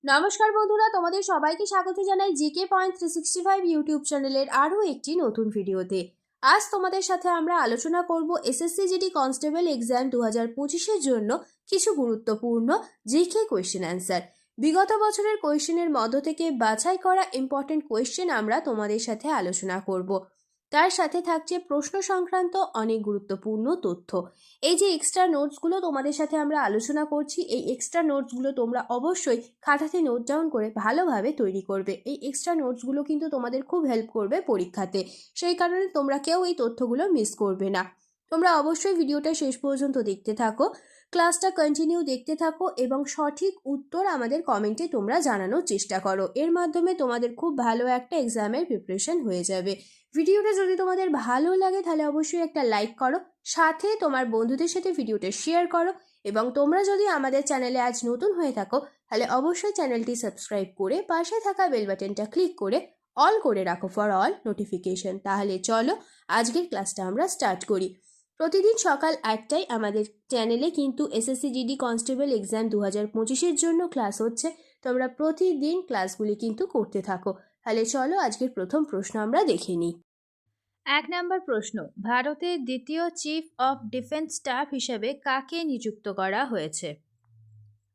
নমস্কার বন্ধুরা, তোমাদের সবাইকে স্বাগত জানাই জিকে পয়েন্ট 365 ইউটিউব চ্যানেলের আরও একটি নতুন ভিডিওতে। আজ তোমাদের সাথে আমরা আলোচনা করব এসএসসি জিডি কনস্টেবল এক্সাম 2025-এর জন্য কিছু গুরুত্বপূর্ণ জিকে কোয়েশ্চেন অ্যান্সার। বিগত বছরের কোয়েশ্চেনের মধ্য থেকে বাছাই করা ইম্পর্টেন্ট কোয়েশ্চেন আমরা তোমাদের সাথে আলোচনা করব। তার সাথে থাকছে প্রশ্ন সংক্রান্ত অনেক গুরুত্বপূর্ণ তথ্য। এই যে এক্সট্রা নোটসগুলো তোমাদের সাথে আমরা আলোচনা করছি, এই এক্সট্রা নোটসগুলো তোমরা অবশ্যই খাতাতে নোট ডাউন করে ভালোভাবে তৈরি করবে। এই এক্সট্রা নোটসগুলো কিন্তু তোমাদের খুব হেল্প করবে পরীক্ষাতে, সেই কারণে তোমরা কেউ এই তথ্যগুলো মিস করবে না। তোমরা অবশ্যই ভিডিওটা শেষ পর্যন্ত দেখতে থাকো, ক্লাসটা কন্টিনিউ দেখতে থাকো এবং সঠিক উত্তর আমাদের কমেন্টে তোমরা জানানোর চেষ্টা করো। এর মাধ্যমে তোমাদের খুব ভালো একটা এক্সামের প্রিপারেশন হয়ে যাবে। ভিডিওটা যদি তোমাদের ভালো লাগে তাহলে অবশ্যই একটা লাইক করো, সাথে তোমার বন্ধুদের সাথে ভিডিওটা শেয়ার করো এবং তোমরা যদি আমাদের চ্যানেলে আজ নতুন হয়ে থাকো তাহলে অবশ্যই চ্যানেলটি সাবস্ক্রাইব করে পাশে থাকা বেল বাটনটা ক্লিক করে অল করে রাখো ফর অল নোটিফিকেশন। তাহলে চলো আজকের ক্লাসটা আমরা স্টার্ট করি। প্রতিদিন সকাল 8টায় আমাদের চ্যানেলে কিন্তু এসএসসি জিডি কনস্টেবল এক্সাম 2025-এর জন্য ক্লাস হচ্ছে। তোমরা প্রতিদিন ক্লাসগুলি কিন্তু করতে থাকো। তাহলে চলো আজকের প্রথম প্রশ্ন আমরা দেখে নিই। 1 নম্বর প্রশ্ন, ভারতের দ্বিতীয় চিফ অফ ডিফেন্স স্টাফ হিসেবে কাকে নিযুক্ত করা হয়েছে?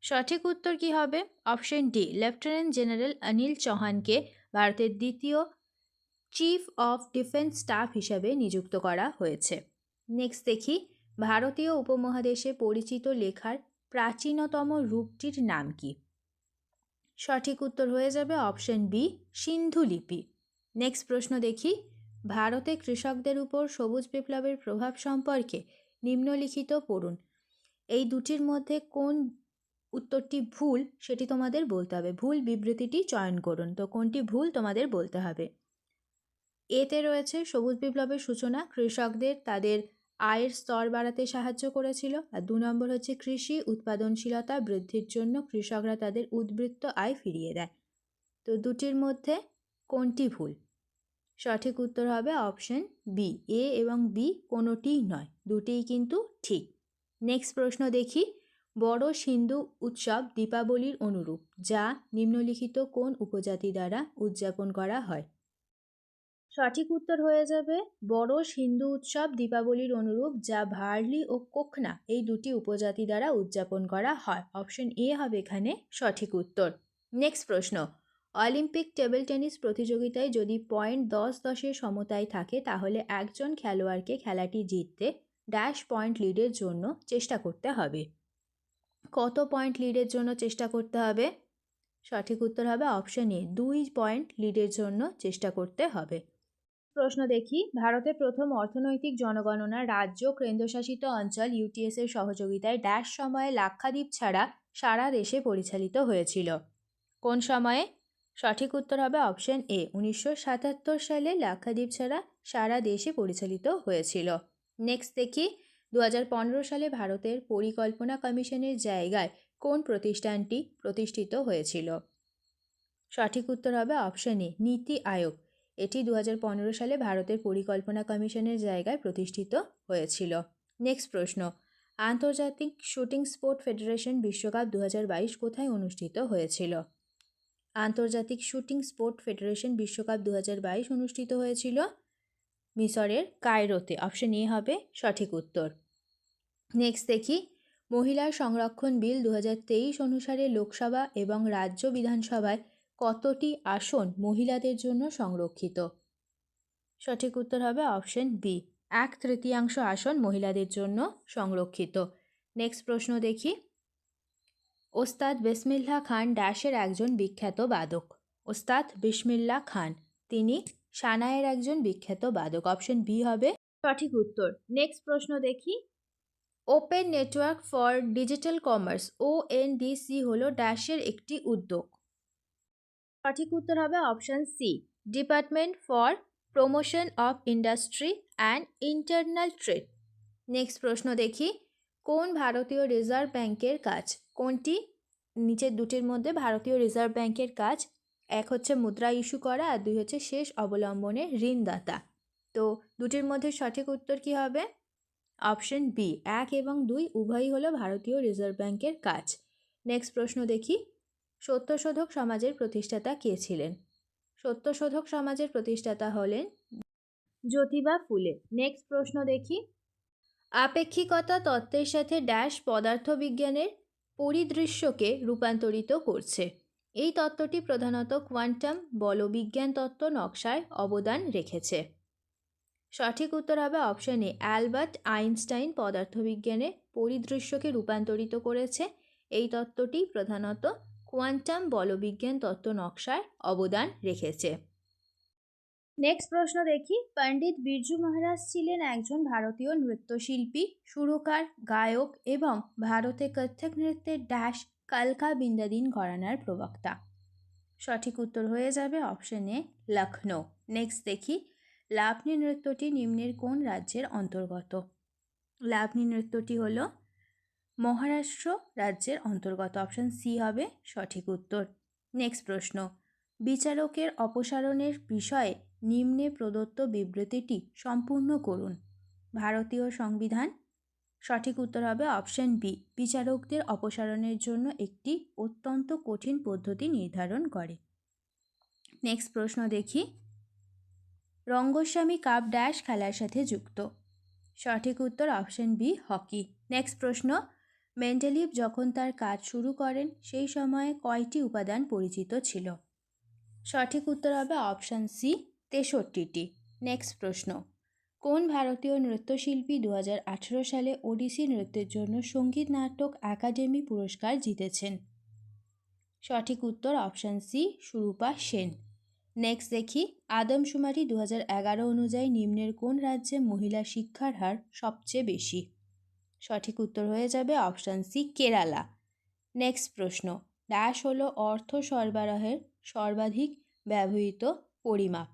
সঠিক উত্তর কি হবে? অপশন ডি, লেফটেন্যান্ট জেনারেল অনিল চৌহানকে ভারতের দ্বিতীয় চিফ অফ ডিফেন্স স্টাফ হিসেবে নিযুক্ত করা হয়েছে। নেক্সট দেখি, ভারতীয় উপমহাদেশে পরিচিত লেখার প্রাচীনতম রূপটির নাম কি? সঠিক উত্তর হয়ে যাবে অপশন বি, সিন্ধু লিপি। নেক্সট প্রশ্ন দেখি, ভারতে কৃষকদের উপর সবুজ বিপ্লবের প্রভাব সম্পর্কে নিম্নলিখিত পড়ুন। এই দুটির মধ্যে কোন উত্তরটি ভুল সেটি তোমাদের বলতে হবে। ভুল বিবৃতিটি চয়ন করুন। তো কোনটি ভুল তোমাদের বলতে হবে। এতে রয়েছে সবুজ বিপ্লবের সূচনা কৃষকদের তাদের আয়ের স্তর বাড়াতে সাহায্য করেছিল, আর 2 নম্বর হচ্ছে কৃষি উৎপাদনশীলতা বৃদ্ধির জন্য কৃষকরা তাদের উদ্বৃত্ত আয় ফিরিয়ে দেয়। তো দুটির মধ্যে কোনটি ভুল? সঠিক উত্তর হবে অপশন বি, এ এবং বি কোনোটিই নয়, দুটিই কিন্তু ঠিক। নেক্সট প্রশ্ন দেখি, বড় সিন্ধু উৎসব দীপাবলির অনুরূপ, যা নিম্নলিখিত কোন উপজাতি দ্বারা উদযাপন করা হয়? সঠিক উত্তর হয়ে যাবে বড় সিন্ধু উৎসব দীপাবলির অনুরূপ, যা ভার্লি ও কোখনা এই দুটি উপজাতি দ্বারা উদযাপন করা হয়। অপশন এ হবে এখানে সঠিক উত্তর। নেক্সট প্রশ্ন, অলিম্পিক টেবিল টেনিস প্রতিযোগিতায় যদি পয়েন্ট 10-10-এর সমতায় থাকে তাহলে একজন খেলোয়াড়কে খেলাটি জিততে ড্যাশ পয়েন্ট লিডের জন্য চেষ্টা করতে হবে। কত পয়েন্ট লিডের জন্য চেষ্টা করতে হবে? সঠিক উত্তর হবে অপশন এ, 2 পয়েন্ট লিডের জন্য চেষ্টা করতে হবে। প্রশ্ন দেখি, ভারতের প্রথম অর্থনৈতিক জনগণনা রাজ্য কেন্দ্রশাসিত অঞ্চল ইউটিএস এর সহযোগিতায় ড্যাশ সময়ে লাক্ষাদ্বীপ ছাড়া সারা দেশে পরিচালিত হয়েছিল? কোন সময়ে? সঠিক উত্তর হবে অপশন এ, 1977 সালে লাক্ষাদ্বীপ ছাড়া সারা দেশে পরিচালিত হয়েছিল। নেক্সট দেখি, 2015 সালে ভারতের পরিকল্পনা কমিশনের জায়গায় কোন প্রতিষ্ঠানটি প্রতিষ্ঠিত হয়েছিল? সঠিক উত্তর হবে অপশন এ, নীতি আয়োগ। এটি 2015 সালে ভারতের পরিকল্পনা কমিশনের জায়গায় প্রতিষ্ঠিত হয়েছিল। নেক্সট প্রশ্ন, আন্তর্জাতিক শুটিং স্পোর্ট ফেডারেশন বিশ্বকাপ 2022 কোথায় অনুষ্ঠিত হয়েছিল? আন্তর্জাতিক শুটিং স্পোর্ট ফেডারেশন বিশ্বকাপ 2022 অনুষ্ঠিত হয়েছিল মিশরের কায়রোতে। অপশন এ হবে সঠিক উত্তর। নেক্সট দেখি, মহিলা সংরক্ষণ বিল 2023 অনুসারে লোকসভা এবং রাজ্য বিধানসভায় কতটি আসন মহিলাদের জন্য সংরক্ষিত? সঠিক উত্তর হবে অপশন বি, 1/3 আসন মহিলাদের জন্য সংরক্ষিত। নেক্সট প্রশ্ন দেখি, ওস্তাদ বিসমিল্লাহ খান ড্যাশের একজন বিখ্যাত বাদক? ওস্তাদ বিসমিল্লাহ খান তিনি সানাইয়ের একজন বিখ্যাত বাদক। অপশন বি হবে সঠিক উত্তর। নেক্সট প্রশ্ন দেখি, open network for digital commerce ONDC হলো ড্যাশের একটি উদ্যোগ? সঠিক উত্তর হবে option C, department for promotion of industry and internal trade. Next প্রশ্ন দেখি, কোন ভারতীয় রিজার্ভ ব্যাংকের কাজ? কোনটি নিচের দুটির মধ্যে ভারতীয় রিজার্ভ ব্যাংকের কাজ? এক হচ্ছে মুদ্রা ইস্যু করা আর 2 হচ্ছে শেষ অবলম্বনে ঋণদাতা। তো দুটির মধ্যে সঠিক উত্তর কি হবে? অপশন বি, 1 এবং 2 উভয়ই হলো ভারতীয় রিজার্ভ ব্যাংকের কাজ। নেক্সট প্রশ্ন দেখি, সত্যশোধক সমাজের প্রতিষ্ঠাতা কে ছিলেন? সত্যশোধক সমাজের প্রতিষ্ঠাতা হলেন জ্যোতিবা ফুলে। নেক্সট প্রশ্ন দেখি। আপেক্ষিকতা তত্ত্বের সাথে ড্যাশ পদার্থবিজ্ঞানের পরিদৃশ্যকে রূপান্তরিত করছে। এই তত্ত্বটি প্রধানত কোয়ান্টাম বলবিজ্ঞান তত্ত্ব নকশায় অবদান রেখেছে। সঠিক উত্তর হবে অপশন এ, অ্যালবার্ট আইনস্টাইন পদার্থবিজ্ঞানে পরিদৃশ্যকে রূপান্তরিত করেছে। এই তত্ত্বটি প্রধানত কোয়ান্টাম বলবিজ্ঞান তত্ত্ব নকশায় অবদান রেখেছে। নেক্সট প্রশ্ন দেখি। পণ্ডিত বিরজু মহারাজ ছিলেন একজন ভারতীয় নৃত্যশিল্পী, সুরকার, গায়ক এবং ভারতে কত্থক নৃত্যের ড্যাশ কালকা বিন্দাদিন ঘরানার প্রবক্তা। সঠিক উত্তর হয়ে যাবে অপশন এ, লখনৌ। নেক্সট দেখি। লাবণী নৃত্যটি নিম্নের কোন রাজ্যের অন্তর্গত? লাবণী নৃত্যটি হল মহারাষ্ট্র রাজ্যের অন্তর্গত। অপশন সি হবে সঠিক উত্তর। নেক্সট প্রশ্ন। বিচারকের অপসারণের বিষয়ে নিম্নে প্রদত্ত বিবৃতিটি সম্পূর্ণ করুন। ভারতীয় সংবিধান। সঠিক উত্তর হবে অপশন বি, বিচারকদের অপসারণের জন্য একটি অত্যন্ত কঠিন পদ্ধতি নির্ধারণ করে। নেক্সট প্রশ্ন দেখি। রঙ্গস্বামী কাপ ড্যাশ খেলার সাথে যুক্ত। সঠিক উত্তর অপশন বি, হকি। নেক্সট প্রশ্ন। মেন্ডেলিভ যখন তার কাজ শুরু করেন সেই সময়ে কয়টি উপাদান পরিচিত ছিল? সঠিক উত্তর হবে অপশন সি, 63টি। নেক্সট প্রশ্ন। কোন ভারতীয় নৃত্যশিল্পী 2018 সালে ওডিসি নৃত্যের জন্য সঙ্গীত নাটক একাডেমি পুরস্কার জিতেছেন? সঠিক উত্তর option C, Surupa Sen. Next দেখি। আদমশুমারি 2011 অনুযায়ী নিম্নের কোন রাজ্যে মহিলা শিক্ষার হার সবচেয়ে বেশি? সঠিক উত্তর হয়ে যাবে অপশন সি, কেরালা। নেক্সট প্রশ্ন। ড্যাশ হলো অর্থ সরবরাহের সর্বাধিক ব্যবহৃত পরিমাপ?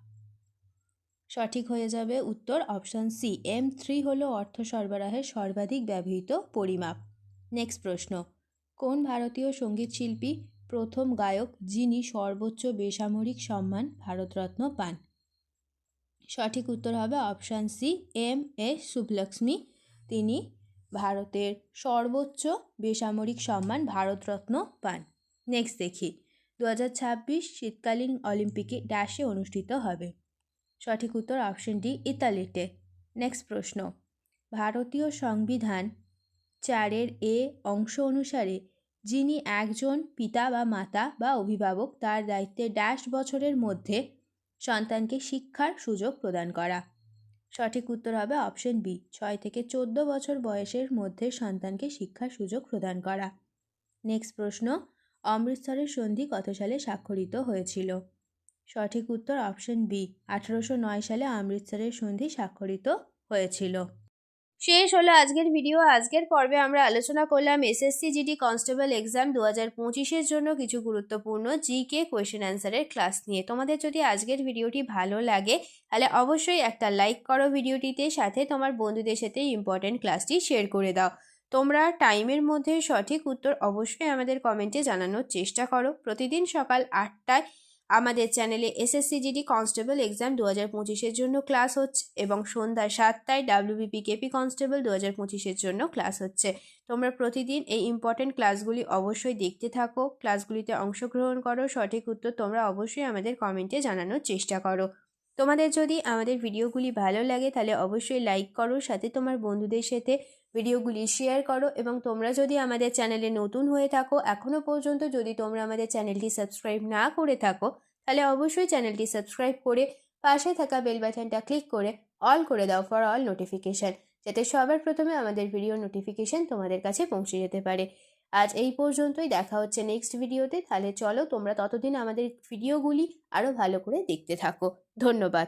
সঠিক হয়ে যাবে উত্তর অপশন সি, M3 হলো অর্থ সরবরাহের সর্বাধিক ব্যবহৃত পরিমাপ। নেক্সট প্রশ্ন। কোন ভারতীয় সঙ্গীতশিল্পী প্রথম গায়ক যিনি সর্বোচ্চ বেসামরিক সম্মান ভারতরত্ন পান? সঠিক উত্তর হবে অপশান সি, M.S. সুব্বলক্ষ্মী। তিনি ভারতের সর্বোচ্চ বেসামরিক সম্মান ভারতরত্ন পান। নেক্সট দেখি। 2026 শীতকালীন অলিম্পিকে ড্যাশে অনুষ্ঠিত হবে? সঠিক উত্তর অপশন ডি, ইতালিতে। নেক্সট প্রশ্ন। ভারতীয় সংবিধান 4 এ অংশ অনুসারে যিনি একজন পিতা বা মাতা বা অভিভাবক তার দায়িত্বে ড্যাশ বছরের মধ্যে সন্তানকে শিক্ষার সুযোগ প্রদান করা? সঠিক উত্তর হবে অপশন বি, 6 থেকে 14 বছর বয়সের মধ্যে সন্তানকে শিক্ষার সুযোগ প্রদান করা। নেক্সট প্রশ্ন। অমৃতসরের সন্ধি কত সালে স্বাক্ষরিত হয়েছিল? সঠিক উত্তর অপশন বি, 1809 সালে অমৃতসরের সন্ধি স্বাক্ষরিত হয়েছিল। শেষ হলো আজকের ভিডিও। আজকের পর্বে আমরা আলোচনা করলাম এসএসসি জিডি কনস্টেবল এক্সাম 2025-এর জন্য কিছু গুরুত্বপূর্ণ জিকে কোয়েশ্চেন অ্যান্সারের ক্লাস নিয়ে। তোমাদের যদি আজকের ভিডিওটি ভালো লাগে তাহলে অবশ্যই একটা লাইক করো ভিডিওটিতে, সাথে তোমার বন্ধুদের সাথে ইম্পর্টেন্ট ক্লাসটি শেয়ার করে দাও। তোমরা টাইমের মধ্যে সঠিক উত্তর অবশ্যই আমাদের কমেন্টে জানানোর চেষ্টা করো। প্রতিদিন সকাল 8টায় আমাদের চ্যানেলে এসএসসি জিডি কনস্টেবল এক্সাম 2025-এর জন্য ক্লাস হচ্ছে এবং সন্ধ্যা 7টায় ডাব্লিউবিপি কেপি কনস্টেবল 2025-এর জন্য ক্লাস হচ্ছে। তোমরা প্রতিদিন এই ইম্পর্টেন্ট ক্লাসগুলি অবশ্যই দেখতে থাকো, ক্লাসগুলিতে অংশগ্রহণ করো, সঠিক উত্তর তোমরা অবশ্যই আমাদের কমেন্টে জানানোর চেষ্টা করো। তোমাদের যদি আমাদের ভিডিওগুলি ভালো লাগে তাহলে অবশ্যই লাইক করো, সাথে তোমার বন্ধুদের সাথে ভিডিওগুলি শেয়ার করো এবং তোমরা যদি আমাদের চ্যানেলে নতুন হয়ে থাকো, এখনও পর্যন্ত যদি তোমরা আমাদের চ্যানেলটি সাবস্ক্রাইব না করে থাকো তাহলে অবশ্যই চ্যানেলটি সাবস্ক্রাইব করে পাশে থাকা বেল বাটনটা ক্লিক করে অল করে দাও ফর অল নোটিফিকেশান, যাতে সবার প্রথমে আমাদের ভিডিও নোটিফিকেশান তোমাদের কাছে পৌঁছে যেতে পারে। আজ এই পর্যন্তই, দেখা হচ্ছে নেক্সট ভিডিওতে। তাহলে চলো তোমরা ততদিন আমাদের ভিডিওগুলি আরও ভালো করে দেখতে থাকো। ধন্যবাদ।